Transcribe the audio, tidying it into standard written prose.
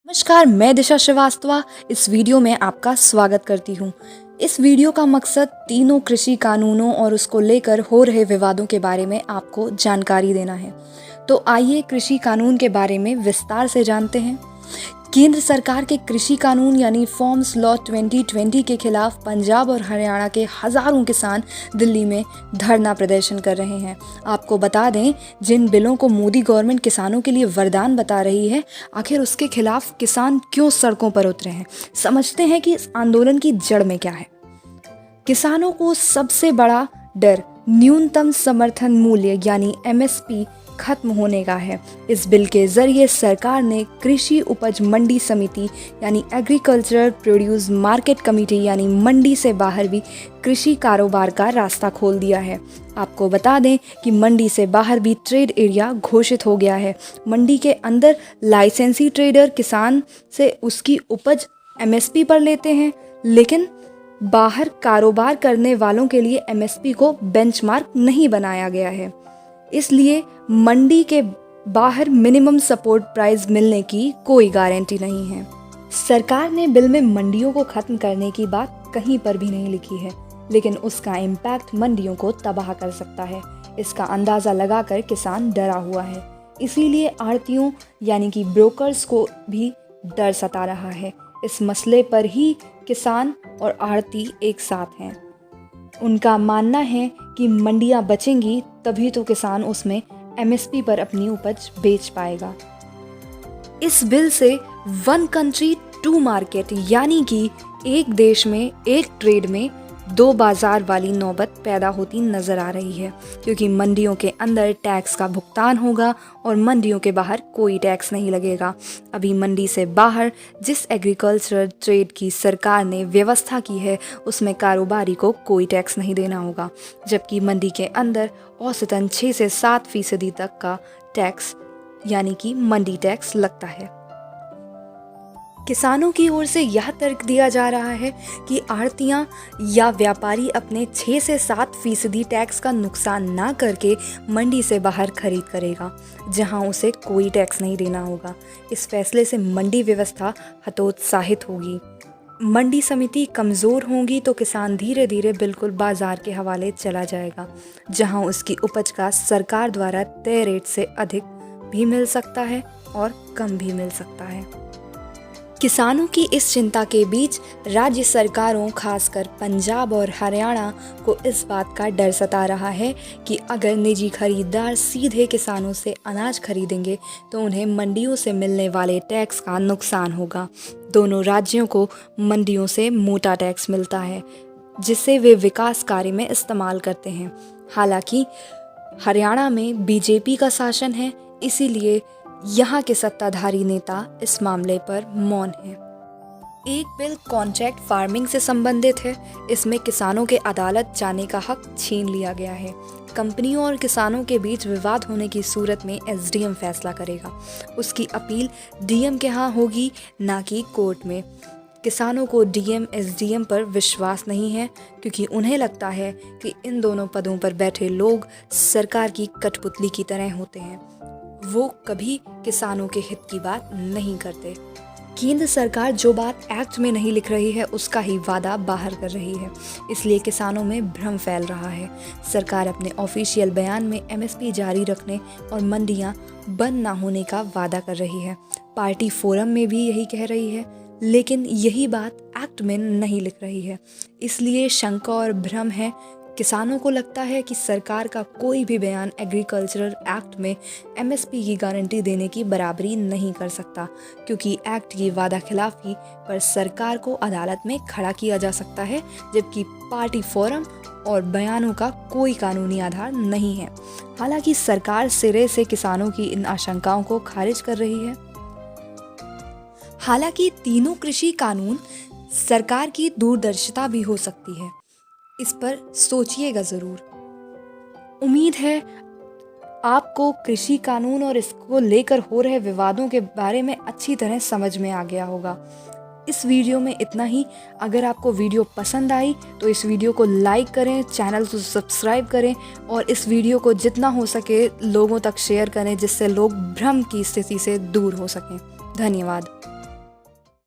नमस्कार, मैं दिशा श्रीवास्तव इस वीडियो में आपका स्वागत करती हूँ। इस वीडियो का मकसद तीनों कृषि कानूनों और उसको लेकर हो रहे विवादों के बारे में आपको जानकारी देना है। तो आइए कृषि कानून के बारे में विस्तार से जानते हैं। केंद्र सरकार के कृषि कानून यानी फॉर्म्स लॉ 2020 के खिलाफ पंजाब और हरियाणा के हजारों किसान दिल्ली में धरना प्रदर्शन कर रहे हैं। आपको बता दें, जिन बिलों को मोदी गवर्नमेंट किसानों के लिए वरदान बता रही है, आखिर उसके खिलाफ किसान क्यों सड़कों पर उतरे हैं। समझते हैं कि इस आंदोलन की जड़ में क्या है। किसानों को सबसे बड़ा डर न्यूनतम समर्थन मूल्य यानी MSP खत्म होने का है। इस बिल के जरिए सरकार ने कृषि उपज मंडी समिति यानी एग्रीकल्चरल प्रोड्यूस मार्केट कमेटी यानी मंडी से बाहर भी कृषि कारोबार का रास्ता खोल दिया है। आपको बता दें कि मंडी से बाहर भी ट्रेड एरिया घोषित हो गया है। मंडी के अंदर लाइसेंसी ट्रेडर किसान से उसकी उपज MSP पर लेते हैं, लेकिन बाहर कारोबार करने वालों के लिए MSP को बेंचमार्क नहीं बनाया गया है। इसलिए मंडी के बाहर मिनिमम सपोर्ट प्राइस मिलने की कोई गारंटी नहीं है। सरकार ने बिल में मंडियों को खत्म करने की बात कहीं पर भी नहीं लिखी है, लेकिन उसका इम्पैक्ट मंडियों को तबाह कर सकता है। इसका अंदाजा लगाकर किसान डरा हुआ है। इसीलिए आढ़तियों यानी कि ब्रोकर्स को भी डर सता रहा है। इस मसले पर ही किसान और आढ़ती एक साथ हैं। उनका मानना है कि मंडियां बचेंगी तभी तो किसान उसमें MSP पर अपनी उपज बेच पाएगा। इस बिल से वन कंट्री टू मार्केट यानी कि एक देश में एक ट्रेड में दो बाजार वाली नौबत पैदा होती नजर आ रही है, क्योंकि मंडियों के अंदर टैक्स का भुगतान होगा और मंडियों के बाहर कोई टैक्स नहीं लगेगा। अभी मंडी से बाहर जिस एग्रीकल्चरल ट्रेड की सरकार ने व्यवस्था की है, उसमें कारोबारी को कोई टैक्स नहीं देना होगा, जबकि मंडी के अंदर औसतन 6 से 7% तक का टैक्स यानी कि मंडी टैक्स लगता है। किसानों की ओर से यह तर्क दिया जा रहा है कि आढ़तियां या व्यापारी अपने 6 से 7% टैक्स का नुकसान ना करके मंडी से बाहर खरीद करेगा, जहां उसे कोई टैक्स नहीं देना होगा। इस फैसले से मंडी व्यवस्था हतोत्साहित होगी। मंडी समिति कमज़ोर होगी तो किसान धीरे धीरे बिल्कुल बाजार के हवाले चला जाएगा, जहां उसकी उपज का सरकार द्वारा तय रेट से अधिक भी मिल सकता है और कम भी मिल सकता है। किसानों की इस चिंता के बीच राज्य सरकारों खासकर पंजाब और हरियाणा को इस बात का डर सता रहा है कि अगर निजी खरीदार सीधे किसानों से अनाज खरीदेंगे तो उन्हें मंडियों से मिलने वाले टैक्स का नुकसान होगा। दोनों राज्यों को मंडियों से मोटा टैक्स मिलता है, जिसे वे विकास कार्य में इस्तेमाल करते हैं। हालांकि हरियाणा में BJP का शासन है, इसीलिए यहाँ के सत्ताधारी नेता इस मामले पर मौन हैं। एक बिल कॉन्ट्रैक्ट फार्मिंग से संबंधित है। इसमें किसानों के अदालत जाने का हक छीन लिया गया है। कंपनियों और किसानों के बीच विवाद होने की सूरत में SDM फैसला करेगा। उसकी अपील DM के यहाँ होगी, ना कि कोर्ट में। किसानों को DM SDM पर विश्वास नहीं है, क्योंकि उन्हें लगता है कि इन दोनों पदों पर बैठे लोग सरकार की कठपुतली की तरह होते हैं। वो कभी किसानों के हित की बात नहीं करते। केंद्र सरकार जो बात एक्ट में नहीं लिख रही है, उसका ही वादा बाहर कर रही है, इसलिए किसानों में भ्रम फैल रहा है। सरकार अपने ऑफिशियल बयान में MSP जारी रखने और मंडियां बंद ना होने का वादा कर रही है। पार्टी फोरम में भी यही कह रही है, लेकिन यही बात एक्ट में नहीं लिख रही है। इसलिए शंका और भ्रम है। किसानों को लगता है कि सरकार का कोई भी बयान एग्रीकल्चरल एक्ट में MSP की गारंटी देने की बराबरी नहीं कर सकता, क्योंकि एक्ट की वादा खिलाफी पर सरकार को अदालत में खड़ा किया जा सकता है, जबकि पार्टी फोरम और बयानों का कोई कानूनी आधार नहीं है। हालांकि सरकार सिरे से किसानों की इन आशंकाओं को खारिज कर रही है। हालांकि तीनों कृषि कानून सरकार की दूरदर्शिता भी हो सकती है। इस पर सोचिएगा ज़रूर। उम्मीद है आपको कृषि कानून और इसको लेकर हो रहे विवादों के बारे में अच्छी तरह समझ में आ गया होगा। इस वीडियो में इतना ही। अगर आपको वीडियो पसंद आई तो इस वीडियो को लाइक करें, चैनल को सब्सक्राइब करें और इस वीडियो को जितना हो सके लोगों तक शेयर करें, जिससे लोग भ्रम की स्थिति से दूर हो सकें। धन्यवाद।